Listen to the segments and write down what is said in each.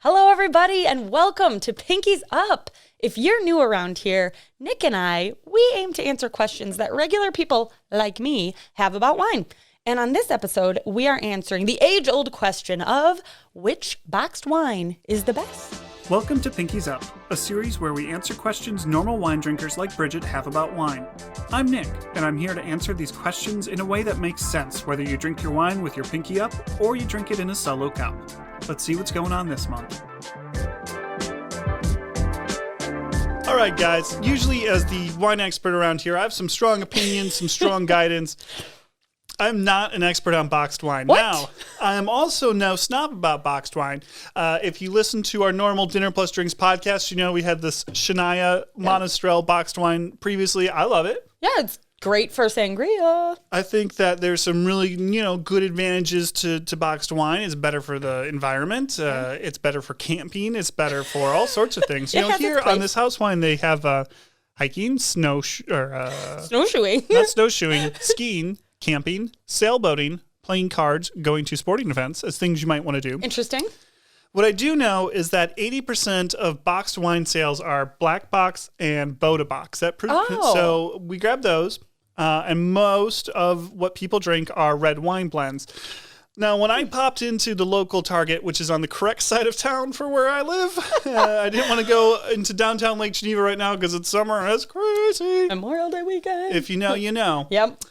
Hello, everybody, and welcome to Pinkies Up. If you're new around here, Nick and we aim to answer questions that regular people like me have about wine. And on this episode, we are answering the age-old question of which boxed wine is the best? Welcome to Pinkies Up, a series where we answer questions normal wine drinkers like Bridget have about wine. I'm Nick, and I'm here to answer these questions in a way that makes sense, whether you drink your wine with your pinky up or you drink it in a solo cup. Let's see what's going on this month. All right, guys. Usually as the wine expert around here, I have some strong opinions, some strong guidance. I'm not an expert on boxed wine. What? Now, I am also no snob about boxed wine. If you listen to our normal Dinner Plus Drinks podcast, you know we had this Shania Monastrell boxed wine previously. I love it. Yeah, it's great for sangria. I think that there's some really, good advantages to boxed wine. It's better for the environment. It's better for camping. It's better for all sorts of things. Here on this house wine, they have hiking, snowshoeing, not snowshoeing, skiing, camping, sailboating, playing cards, going to sporting events as things you might want to do. Interesting. What I do know is that 80% of boxed wine sales are Black Box and Boda Box. So we grab those, and most of what people drink are red wine blends. Now, when I popped into the local Target, which is on the correct side of town for where I live, I didn't want to go into downtown Lake Geneva right now because it's summer and it's crazy. Memorial Day weekend. If you know, you know. Yep.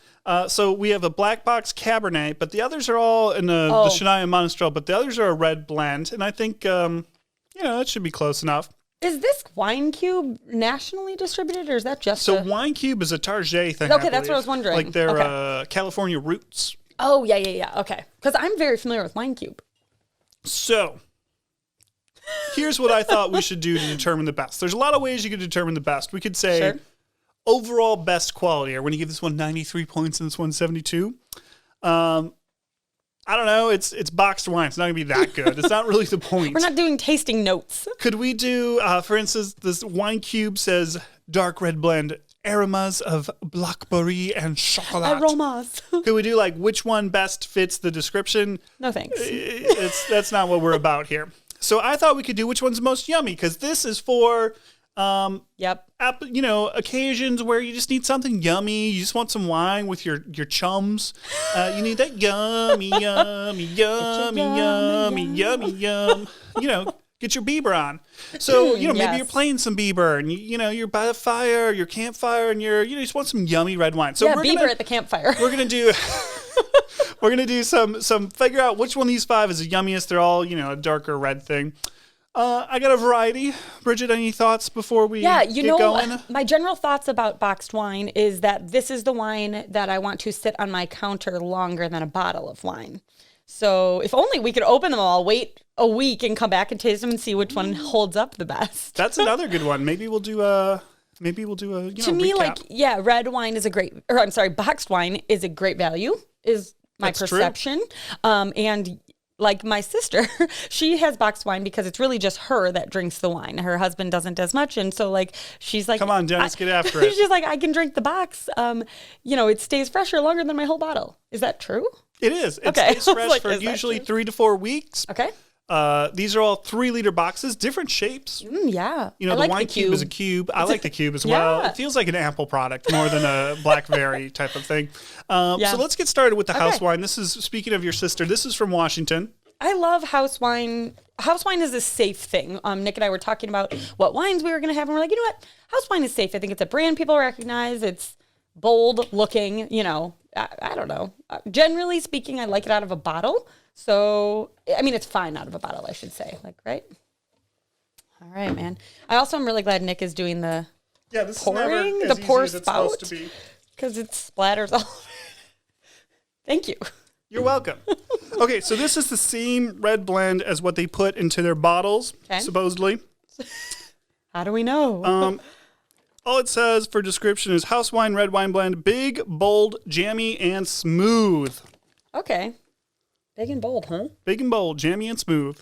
So we have a Black Box Cabernet, but the others are all in the Shania Monastrell, but the others are a red blend. And I think, it should be close enough. Is this Wine Cube nationally distributed, or is that just Wine Cube is a Target thing, Okay, that's what I was wondering. Like their California roots. Oh, yeah. Okay. Because I'm very familiar with Wine Cube. So, here's what I thought we should do to determine the best. There's a lot of ways you could determine the best. We could say overall best quality, or when you give this one 93 points and this one 72. I don't know. It's boxed wine. It's not going to be that good. It's not really the point. We're not doing tasting notes. Could we do, for instance, this Wine Cube says dark red blend, aromas of blackberry and chocolate. Aromas. Could we do like which one best fits the description? No thanks. That's not what we're about here. So I thought we could do which one's most yummy, because this is for occasions where you just need something yummy. You just want some wine with your chums. You need that yummy, yum. Get your Bieber on. So, maybe you're playing some Bieber and you're by the fire, your campfire, and you just want some yummy red wine. So Bieber at the campfire. We're going to do some figure out which one of these five is the yummiest. They're all, a darker red thing. I got a variety. Bridget, any thoughts before we get going? My general thoughts about boxed wine is that this is the wine that I want to sit on my counter longer than a bottle of wine. So if only we could open them all, wait a week and come back and taste them and see which one holds up the best. That's another good one. Maybe we'll do a to me, recap. Red wine is boxed wine is a great value, is my perception. And like my sister, she has boxed wine because it's really just her that drinks the wine. Her husband doesn't as much. And so she's like, come on, Dennis, get after it. She's like, I can drink the box. It stays fresher longer than my whole bottle. Is that true? It is. It stays fresh for usually 3 to 4 weeks. Okay. These are all 3-liter boxes, different shapes. Yeah. The Wine Cube is a cube. I like the cube as well. It feels like an Apple product more than a blackberry type of thing. So let's get started with the house wine. This is, speaking of your sister, this is from Washington. I love house wine. House wine is a safe thing. Nick and I were talking about what wines we were going to have, and we're like, you know what? House wine is safe. I think it's a brand people recognize. It's bold looking, I don't know. Generally speaking, I like it out of a bottle. So, it's fine out of a bottle, I should say. Right? All right, man. I also am really glad Nick is doing the pouring, the pour spout, because it splatters all over. Thank you. You're welcome. Okay, so this is the same red blend as what they put into their bottles, supposedly. How do we know? All it says for description is house wine, red wine blend, big, bold, jammy, and smooth. Okay. Big and bold, huh? Big and bold, jammy and smooth.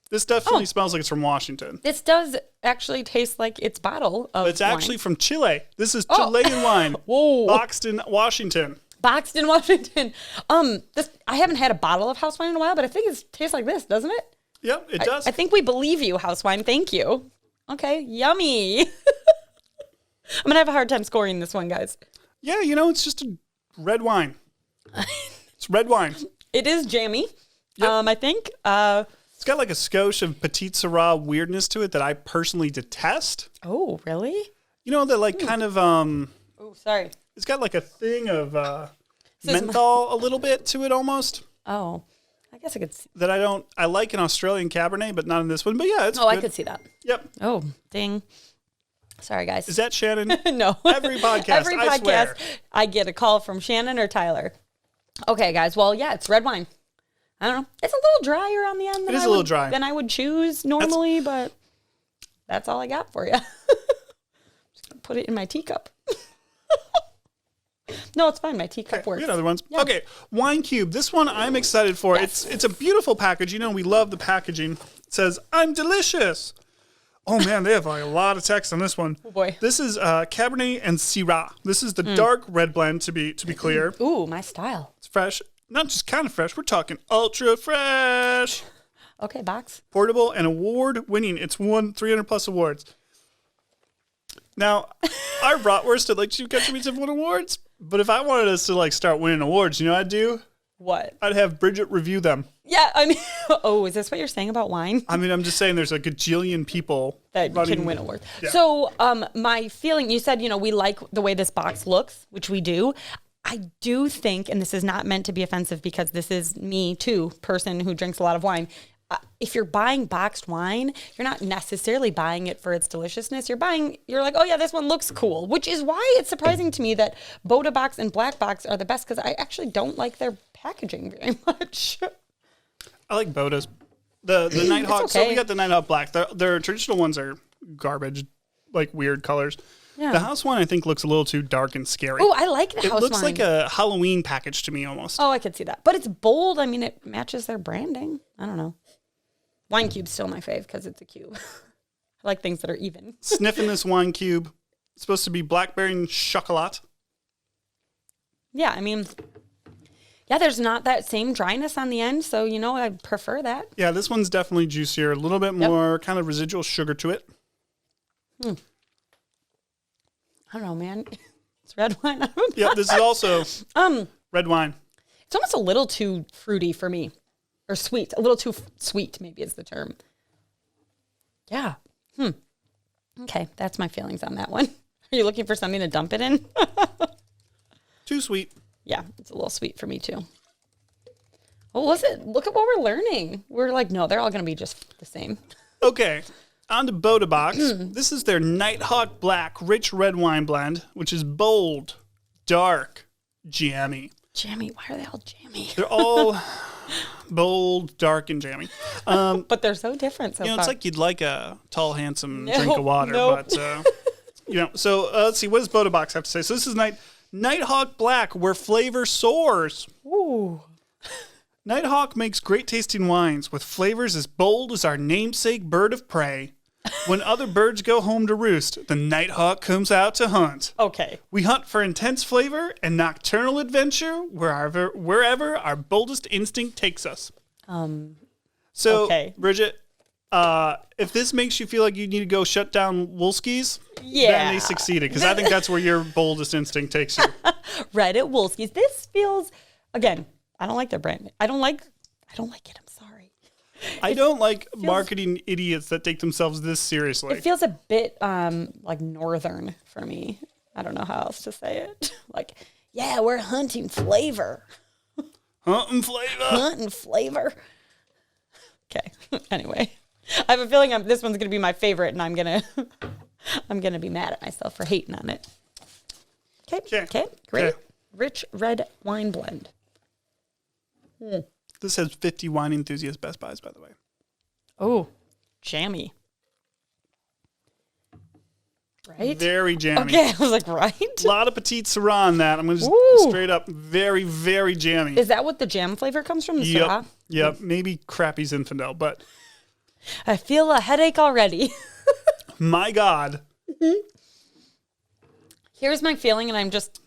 This definitely smells like it's from Washington. This does actually taste like its bottle of It's actually from Chile. This is Chilean wine. Whoa. Boxed in Washington. Boxed in Washington. This I haven't had a bottle of house wine in a while, but I think it tastes like this, doesn't it? Yep, it does. I think we believe you, house wine. Thank you. Okay, yummy. I'm gonna have a hard time scoring this one, guys. Yeah, it's just a red wine. It's red wine. It is jammy. Yep. I think. It's got like a skosh of Petite Sirah weirdness to it that I personally detest. Oh, really? That like kind of Oh, sorry. it's got like a thing of menthol a little bit to it almost. Oh, I guess I could see. That I like an Australian Cabernet, but not in this one. But yeah, it's Oh, good. I could see that. Yep. Oh, ding. Sorry, guys. Is that Shannon? No. Every podcast, I swear. I get a call from Shannon or Tyler. Okay, guys. Well, yeah, it's red wine. I don't know. It's a little drier on the end It is a little dry. than I would choose normally, but that's all I got for you. Just gonna put it in my teacup. No, it's fine. My teacup works. We got other ones. Yeah. Okay, Wine Cube. This one I'm excited for. Yes. It's a beautiful package. We love the packaging. It says, "I'm delicious." Oh man, they have like a lot of text on this one. Oh boy. This is Cabernet and Syrah. This is the dark red blend to be clear. Ooh, my style. It's fresh. Not just kind of fresh. We're talking ultra fresh. Okay, box. Portable and award winning. It's won 300 plus awards. Now, our bratwurst at like Chief Country Meats have won awards. But if I wanted us to like start winning awards, what I'd do? What? I'd have Bridget review them. Yeah, I mean, oh, is this what you're saying about wine? I mean, I'm just saying there's a gajillion people That running- can win awards. Yeah. So, my feeling, you said, we like the way this box looks, which we do. I do think, and this is not meant to be offensive because this is me too, person who drinks a lot of wine. If you're buying boxed wine, you're not necessarily buying it for its deliciousness. You're like, oh yeah, this one looks cool, which is why it's surprising to me that Boda Box and Black Box are the best because I actually don't like their packaging very much. I like Bodas. The Nighthawk. okay. So we got the Nighthawk Black. Their traditional ones are garbage, like weird colors. Yeah. The house one I think looks a little too dark and scary. Oh, I like the It house looks wine. like a Halloween package to me almost. Oh, I could see that. But it's bold. I mean, it matches their branding. I don't know. Wine Cube's still my fave because it's a cube. I like things that are even. Sniffing this Wine Cube. It's supposed to be blackberry and chocolat. Yeah, I mean, yeah, there's not that same dryness on the end. So, I prefer that. Yeah, this one's definitely juicier. A little bit more kind of residual sugar to it. I don't know, man. It's red wine. Yeah, this is also red wine. It's almost a little too fruity for me. Or sweet. A little too sweet, maybe is the term. Yeah. Okay, that's my feelings on that one. Are you looking for something to dump it in? Too sweet. Yeah, it's a little sweet for me too. Well, listen, look at what we're learning. We're like, no, they're all going to be just the same. Okay, on to Boda Box. This is their Nighthawk Black Rich Red Wine Blend, which is bold, dark, jammy. Jammy, why are they all jammy? They're all bold, dark, and jammy. But they're so different so far. It's like you'd like a tall, handsome drink of water. nope. But, so let's see. What does Boda Box have to say? So this is Nighthawk Black, where flavor soars. Ooh. Nighthawk makes great tasting wines with flavors as bold as our namesake bird of prey. When other birds go home to roost, the Nighthawk comes out to hunt. Okay. We hunt for intense flavor and nocturnal adventure wherever our boldest instinct takes us. So, okay. Bridget, if this makes you feel like you need to go shut down Wolski's, Yeah. then they succeeded, because I think that's where your boldest instinct takes you. Right at Wolski's. This feels, again, I don't like their brand. I don't like it. I'm sorry. I don't like marketing idiots that take themselves this seriously. It feels a bit like northern for me. I don't know how else to say it. Like, yeah, we're hunting flavor. Hunting flavor. Hunting flavor. Okay. Anyway, I have a feeling this one's gonna be my favorite, and I'm gonna be mad at myself for hating on it. Okay. Great. Okay. Rich red wine blend. This has 50 wine enthusiast Best Buys, by the way. Oh, jammy. Right? Very jammy. Okay, I was like, right? A lot of Petite Sirah on that. I'm going to Ooh. just straight up very, very jammy. Is that what the jam flavor comes from? The Yep. Syrah? Yep. Maybe crappy Zinfandel, but I feel a headache already. my God. Here's my feeling, and I'm just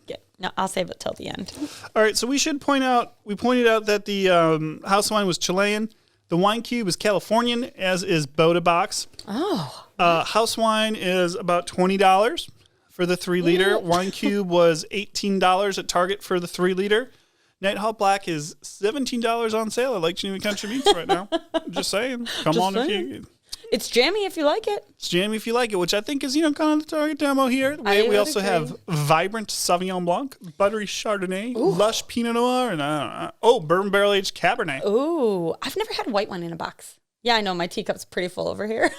No, I'll save it till the end. All right, so we pointed out that the house wine was Chilean. The wine cube is Californian, as is Boda Box. Oh. House wine is about $20 for the 3 liter. Wine cube was $18 at Target for the 3 liter. Nighthawk Black is $17 on sale at Lake Geneva Country Meats right now. Just saying. Come on if you... It's jammy if you like it. It's jammy if you like it, which I think is, kind of the target demo here. We also have vibrant Sauvignon Blanc, buttery Chardonnay, lush Pinot Noir, and bourbon barrel aged Cabernet. Ooh, I've never had white wine in a box. Yeah, I know. My teacup's pretty full over here.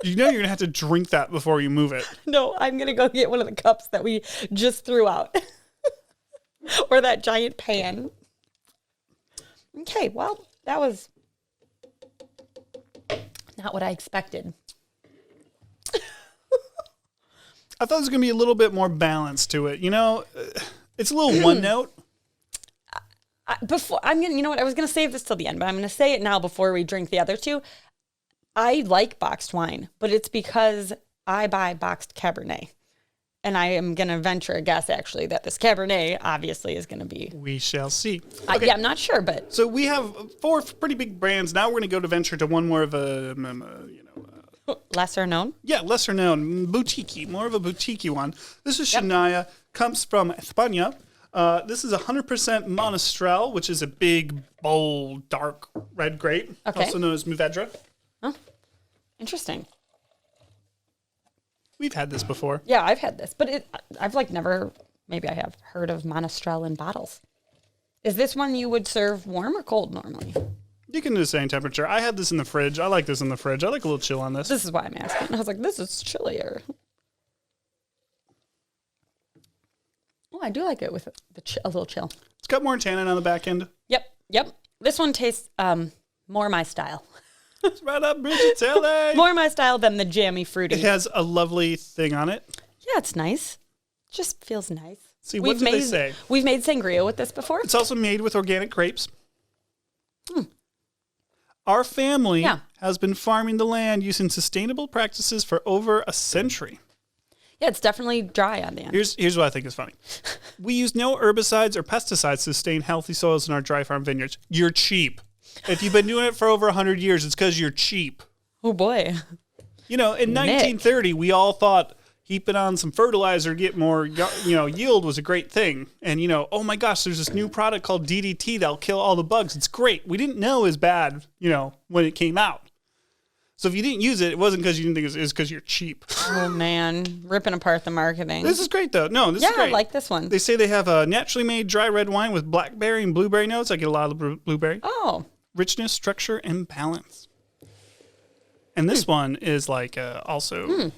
You're going to have to drink that before you move it. No, I'm going to go get one of the cups that we just threw out. Or that giant pan. Okay, well, that was not what I expected. I thought it was going to be a little bit more balance to it. It's a little one note. I was going to save this till the end, but I'm going to say it now before we drink the other two. I like boxed wine, but it's because I buy boxed Cabernet. And I am going to venture a guess, actually, that this Cabernet obviously is going to be... We shall see. Okay. Yeah, I'm not sure, but... So we have 4 pretty big brands. Now we're going to go to venture to one more of a, lesser known? Yeah, lesser known. Boutique, more of a boutique one. This is Shania, comes from España. This is 100% Monastrell, which is a big, bold, dark red grape, also known as Mourvedre. Oh, interesting. We've had this before. Yeah, I've had this, but I've never, maybe I have heard of Monastrell in bottles. Is this one you would serve warm or cold normally? You can do the same temperature. I had this in the fridge. I like this in the fridge. I like a little chill on this. This is why I'm asking. I was like, this is chillier. Oh, I do like it with a little chill. It's got more tannin on the back end. Yep. This one tastes more my style. It's right up Bridget Taylor. More my style than the jammy fruity. It has a lovely thing on it. Yeah, it's nice. Just feels nice. See, what did they say? We've made sangria with this before. It's also made with organic grapes. Our family has been farming the land using sustainable practices for over a century. Yeah, it's definitely dry on the end. Here's what I think is funny. We use no herbicides or pesticides to sustain healthy soils in our dry farm vineyards. You're cheap. If you've been doing it for over 100 years, it's because you're cheap. Oh, boy. In 1930, we all thought heaping on some fertilizer, get more, yield was a great thing. And, oh my gosh, there's this new product called DDT that'll kill all the bugs. It's great. We didn't know it was bad, when it came out. So if you didn't use it, it wasn't because you didn't think it was because you're cheap. Oh, man. Ripping apart the marketing. This is great, though. No, this is great. Yeah, I like this one. They say they have a naturally made dry red wine with blackberry and blueberry notes. I get a lot of blueberry. Oh. Richness, structure, and balance. And this one is also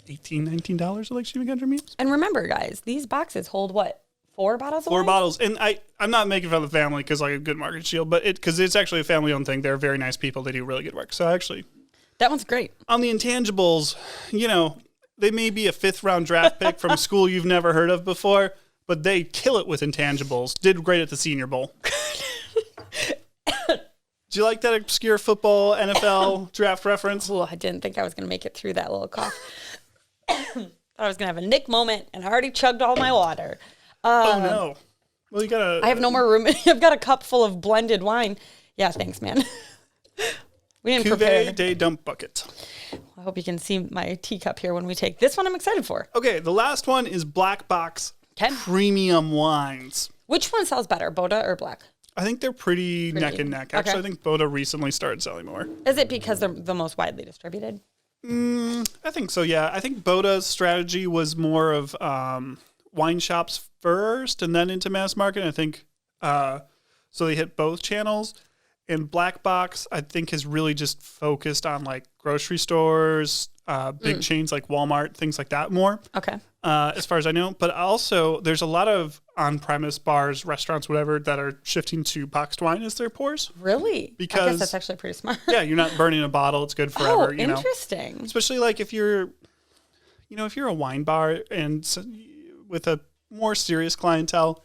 $18, $19 at Lake Geneva Country Meats. And remember, guys, these boxes hold what? 4 bottles of wine? 4 bottles. And I'm not making fun of the family because a good market shield, but because it's actually a family-owned thing. They're very nice people. They do really good work. So actually... That one's great. On the intangibles, they may be a 5th-round draft pick from a school you've never heard of before, but they kill it with intangibles. Did great at the Senior Bowl. Do you like that obscure football, NFL draft reference? Oh, I didn't think I was going to make it through that little cough. Thought I was going to have a Nick moment, and I already chugged all my water. Oh, no. Well, you got to... I have no more room. I've got a cup full of blended wine. Yeah, thanks, man. We didn't prepare. Cuvée de Dump Bucket. I hope you can see my teacup here when we take this one. I'm excited for. Okay, the last one is Black Box Premium Wines. Which one sells better, Boda or Black? I think they're pretty neck and neck. Actually, I think Boda recently started selling more. Is it because they're the most widely distributed? I think so, yeah. I think Boda's strategy was more of wine shops first and then into mass market. I think so they hit both channels. And Black Box, I think, has really just focused on grocery stores, big chains like Walmart, things like that more. Okay. As far as I know. But also, there's a lot of on-premise bars, restaurants, whatever, that are shifting to boxed wine as their pours. Really? Because, I guess that's actually pretty smart. Yeah, you're not burning a bottle. It's good forever. Oh, interesting. Especially if you're, if you're a wine bar and with a more serious clientele,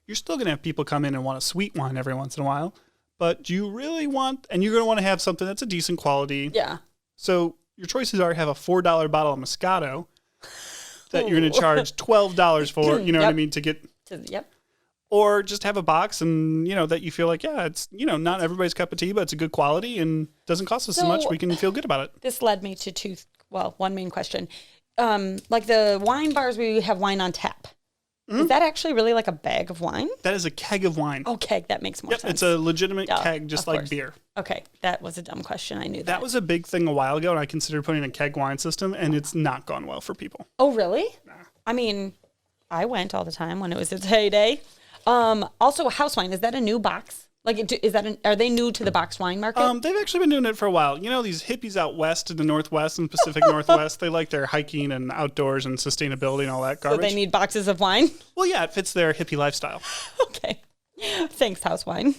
you're still going to have people come in and want a sweet wine every once in a while. But do you really want, and you're going to want to have something that's a decent quality. Yeah. So your choices are have a $4 bottle of Moscato that you're going to charge $12 for, you know what I mean, to get, Yep. or just have a box and, you know, that you feel like, yeah, it's, you know, not everybody's cup of tea, but it's a good quality and doesn't cost us so much. We can feel good about it. This led me to one main question. Like the wine bars, we have wine on tap. Is that actually really like a bag of wine? That is a keg of wine. Oh, keg. That makes more sense. It's a legitimate keg, just like beer. Okay. That was a dumb question. I knew that. That was a big thing a while ago, and I considered putting a keg wine system, and it's not gone well for people. Oh, really? Nah. I mean, I went all the time when it was its heyday. Also, house wine. Is that a new box? Like, are they new to the boxed wine market? They've actually been doing it for a while. You know, these hippies out west in the Northwest and Pacific Northwest, they like their hiking and outdoors and sustainability and all that garbage. So they need boxes of wine? Well, yeah, it fits their hippie lifestyle. Okay. Thanks, house wine.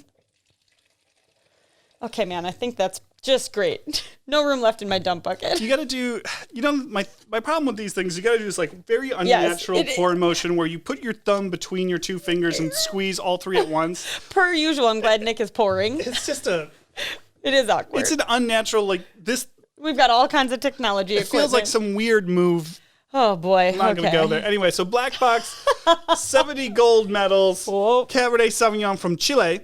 Okay, man, I think that's just great. No room left in my dump bucket. You got to do, you know, my problem with these things, you got to do this like very unnatural pour motion where you put your thumb between your two fingers and squeeze all three at once. Per usual, I'm glad Nick is pouring. It's just It is awkward. It's an unnatural, like this. We've got all kinds of technology It feels like some weird move. Oh, boy. I'm not going to go there. Anyway, so Black Box, 70 gold medals, Cabernet Sauvignon from Chile.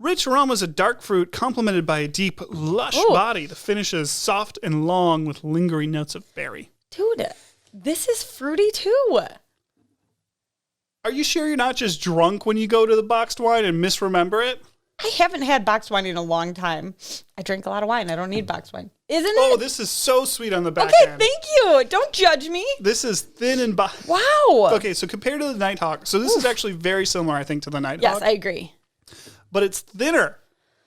Rich aromas of dark fruit complemented by a deep, lush body. The finish is soft and long with lingering notes of berry. Dude, this is fruity too. Are you sure you're not just drunk when you go to the boxed wine and misremember it? I haven't had boxed wine in a long time. I drink a lot of wine. I don't need boxed wine. Isn't it? Oh, this is so sweet on the back end. Thank you. Don't judge me. This is thin and... Wow. Okay, so compared to the Nighthawk, so this is actually very similar, I think, to the Nighthawk. Yes, I agree. But it's thinner.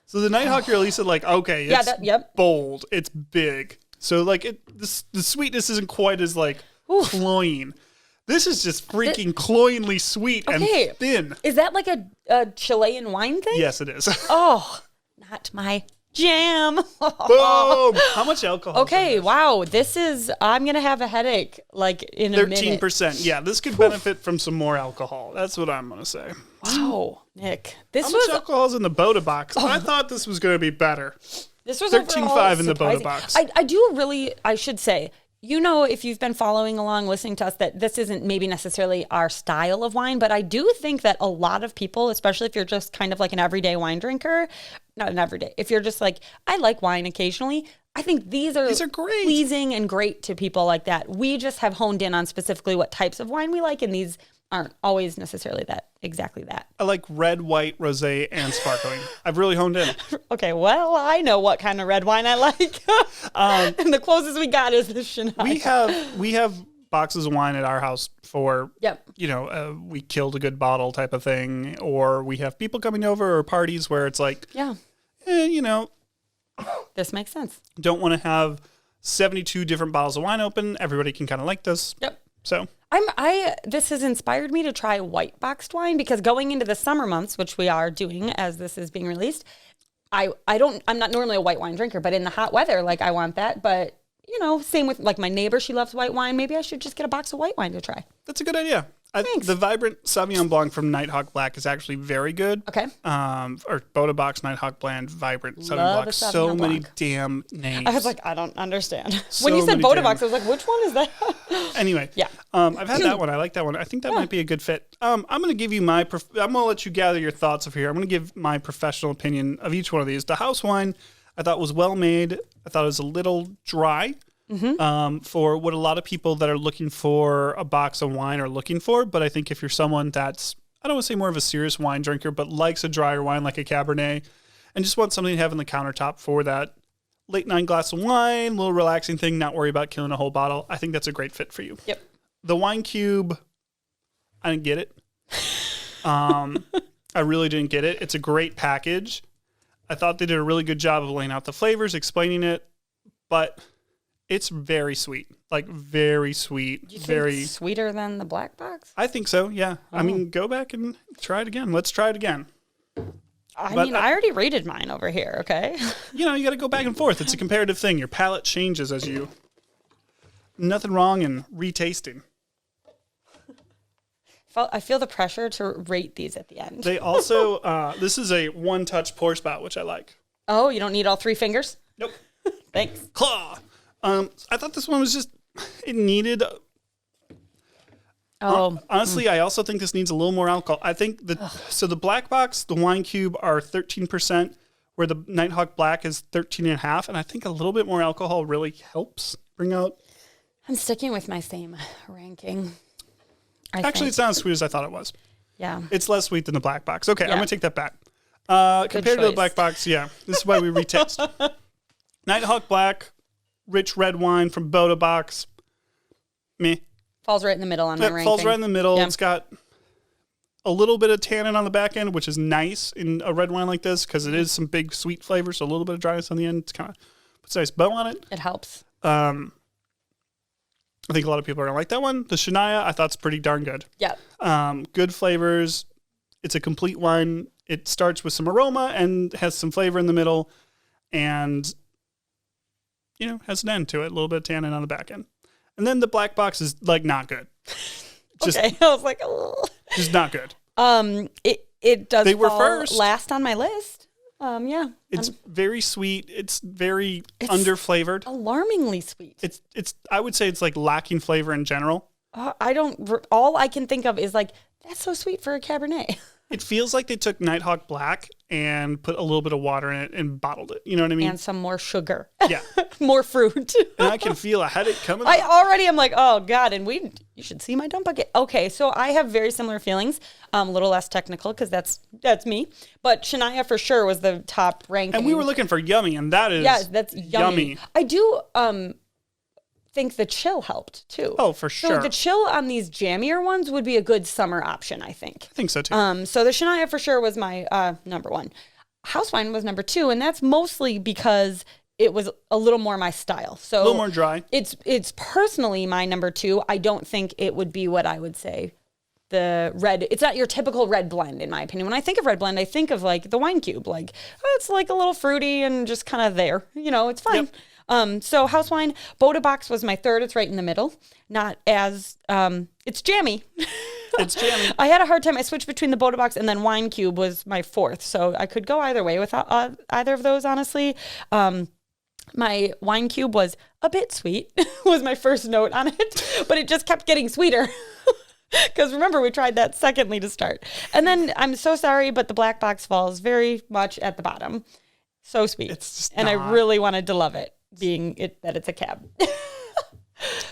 So the Nighthawk, you're at least like, okay, it's bold, it's big. So like the sweetness isn't quite as like cloying. This is just freaking cloyingly sweet and thin. Is that like a Chilean wine thing? Yes, it is. Oh, not my jam. Boom. How much alcohol? Okay, wow. I'm going to have a headache like in a minute. 13%. Yeah, this could benefit from some more alcohol. That's what I'm going to say. Wow, Nick. How much alcohol is in the Boda box? I thought this was going to be better. This was 13.5 in the Boda box. I should say, you know, if you've been following along, listening to us, that this isn't maybe necessarily our style of wine, but I do think that a lot of people, especially if you're just kind of like an everyday wine drinker, not an everyday, if you're just like, I like wine occasionally, I think these are great. Pleasing and great to people like that. We just have honed in on specifically what types of wine we like, and these aren't always necessarily exactly that. I like red, white, rosé, and sparkling. I've really honed in. Okay, well, I know what kind of red wine I like. And the closest we got is the Chinaille. We have boxes of wine at our house for, you know, we killed a good bottle type of thing, or we have people coming over or parties where it's like, you know. This makes sense. Don't want to have 72 different bottles of wine open. Everybody can kind of like this. Yep. So this has inspired me to try white boxed wine, because going into the summer months, which we are doing as this is being released, I'm not normally a white wine drinker, but in the hot weather, like I want that. But you know, same with like my neighbor, she loves white wine. Maybe I should just get a box of white wine to try. That's a good idea. Thanks. The Vibrant Sauvignon Blanc from Nighthawk Black is actually very good. Okay. Or Boda Box Nighthawk Blend Vibrant Sauvignon Love Blanc. a Sauvignon So many Blanc. damn names. I was like, I don't understand. So when you said many Boda damn- Box, I was like, which one is that? Anyway, Yeah. I've had that one. I like that one. I think that might be a good fit. I'm going to give you I'm going to let you gather your thoughts over here. I'm going to give my professional opinion of each one of these. The house wine I thought was well made. I thought it was a little dry. For what a lot of people that are looking for a box of wine are looking for. But I think if you're someone that's, I don't want to say more of a serious wine drinker, but likes a drier wine like a Cabernet and just want something to have on the countertop for that late night glass of wine, little relaxing thing, not worry about killing a whole bottle, I think that's a great fit for you. Yep. The Wine Cube, I didn't get it. I really didn't get it. It's a great package. I thought they did a really good job of laying out the flavors, explaining it, but it's very sweet, like very sweet, very sweeter than the black box. I think so. Yeah. I mean, go back and try it again. Let's try it again. I already rated mine over here. Okay. You know, you got to go back and forth. It's a comparative thing. Your palate changes as you. Nothing wrong in retasting. I feel the pressure to rate these at the end. They also, this is a one-touch pour spout, which I like. Oh, you don't need all three fingers? Nope. Thanks. Claw. I thought this one was just, it needed Oh, Honestly, I also think this needs a little more alcohol. I think the black box, the wine cube are 13%, where the Nighthawk Black is 13.5%, and I think a little bit more alcohol really helps bring out. I'm sticking with my same ranking. Actually, it's not as sweet as I thought it was. Yeah. It's less sweet than the black box. Okay, I'm going to take that back. Compared to the choice. black box, yeah. This is why we retaste. Nighthawk Black, rich red wine from Boda Box. Meh. Falls right in the middle on my ranking. Falls right in the middle. Yeah. It's got a little bit of tannin on the back end, which is nice in a red wine like this because it is some big sweet flavor, so a little bit of dryness on the end. It's kind of puts a nice bow on it. It helps. I think a lot of people are going to like that one. The Shania, I thought's pretty darn good. Yeah. Good flavors. It's a complete wine. It starts with some aroma and has some flavor in the middle and, has an end to it. A little bit of tannin on the back end. And then the black box is like not good. Okay. I was like, oh. Just not good. It does They were fall first. last on my list. Yeah. It's very sweet. It's very underflavored. Alarmingly sweet. It's I would say it's like lacking flavor in general. All I can think of is like, that's so sweet for a Cabernet. It feels like they took Nighthawk Black and put a little bit of water in it and bottled it. You know what I mean? And some more sugar. Yeah. More fruit. And I can feel a headache coming. I already am like, oh God, and you should see my dump bucket. Okay, so I have very similar feelings. A little less technical because that's me. But Shania for sure was the top ranking. And we were looking for yummy, and that is that's yummy. I do think the chill helped too. Oh, for sure. So the chill on these jammier ones would be a good summer option, I think. I think so too. So the Shania for sure was my number one. House wine was number two, and that's mostly because it was a little more my style. So a little more dry. It's personally my number two. I don't think it would be what I would say the red. It's not your typical red blend, in my opinion. When I think of red blend, I think of like the wine cube. Like, it's like a little fruity and just kind of there. It's fine. Yep. So house wine, Boda Box was my third. It's right in the middle. Not as, it's jammy. It's jammy. I had a hard time. I switched between the Boda Box and then wine cube was my fourth. So I could go either way with either of those, honestly. My wine cube was a bit sweet, was my first note on it, but it just kept getting sweeter. Because remember, we tried that secondly to start. And then I'm so sorry, but the black box falls very much at the bottom. So sweet. I really wanted to love it, being that it's a cab.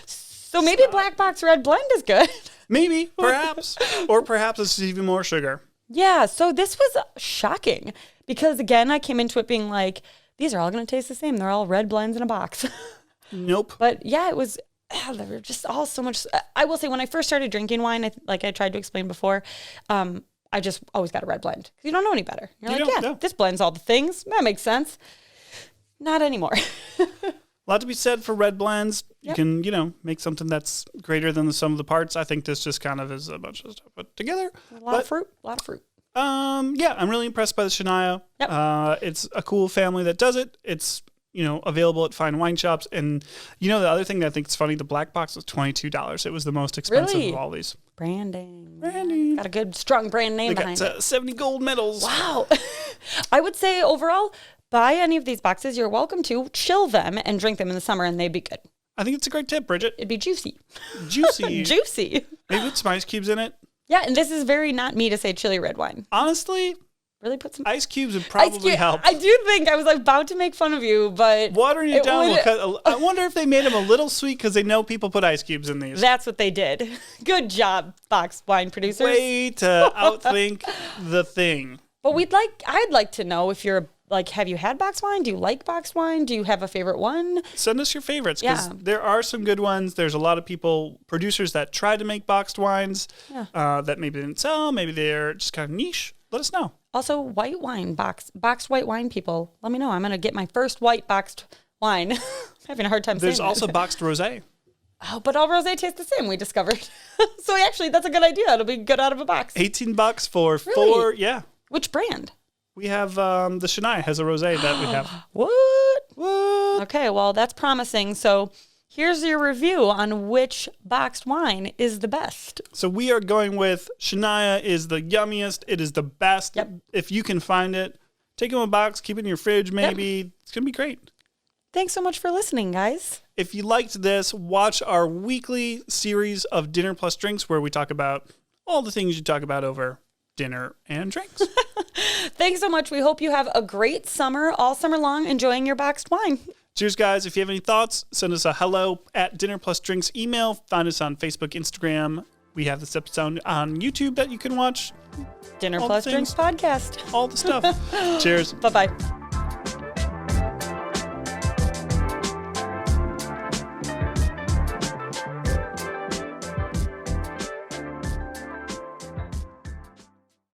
So maybe black box red blend is good. Maybe, perhaps. Or perhaps it's even more sugar. Yeah, so this was shocking. Because again, I came into it being like, these are all going to taste the same. They're all red blends in a box. Nope. But yeah, it was, they were just all so much. I will say when I first started drinking wine, like I tried to explain before, I just always got a red blend. Because you don't know any better. You're like, this blends all the things. That makes sense. Not anymore. A lot to be said for red blends. Yep. You can, make something that's greater than the sum of the parts. I think this just kind of is a bunch of stuff put together. A lot of fruit. Yeah, I'm really impressed by the Shania. Yep. It's a cool family that does it. It's, available at fine wine shops. And, the other thing that I think is funny, the black box was $22. It was the most expensive of all these. Branding. Branding. Got a good, strong brand name behind it. 70 gold medals. Wow. I would say overall, buy any of these boxes. You're welcome to chill them and drink them in the summer, and they'd be good. I think it's a great tip, Bridget. It'd be juicy. Juicy. Maybe with some ice cubes in it. Yeah, and this is very not me to say chili red wine. Honestly, really put some ice cubes would probably help. I do think I was about to make fun of you, but watering it down will cut. I wonder if they made them a little sweet because they know people put ice cubes in these. That's what they did. Good job, box wine producers. Way to outthink the thing. But I'd like to know if you're have you had box wine? Do you like box wine? Do you have a favorite one? Send us your favorites because there are some good ones. There's a lot of producers that try to make boxed wines that maybe didn't sell. Maybe they're just kind of niche. Let us know. Also, white wine, boxed white wine people. Let me know. I'm going to get my first white boxed wine. I'm having a hard time saying There's also boxed rosé. Oh, but all rosé tastes the same, we discovered. So actually, that's a good idea. It'll be good out of a box. $18 for really? 4, yeah. Which brand? We have the Shania has a rosé that we have. What? Okay, well, that's promising. So here's your review on which boxed wine is the best. So we are going with Shania is the yummiest. It is the best. Yep. If you can find it, take it in a box, keep it in your fridge maybe. Yep. It's going to be great. Thanks so much for listening, guys. If you liked this, watch our weekly series of Dinner Plus Drinks where we talk about all the things you talk about over dinner and drinks. Thanks so much. We hope you have a great summer, all summer long, enjoying your boxed wine. Cheers, guys. If you have any thoughts, send us a hello@dinnerplusdrinks email. Find us on Facebook, Instagram. We have this episode on YouTube that you can watch. Dinner Plus Drinks podcast. All the stuff. Cheers. Bye-bye.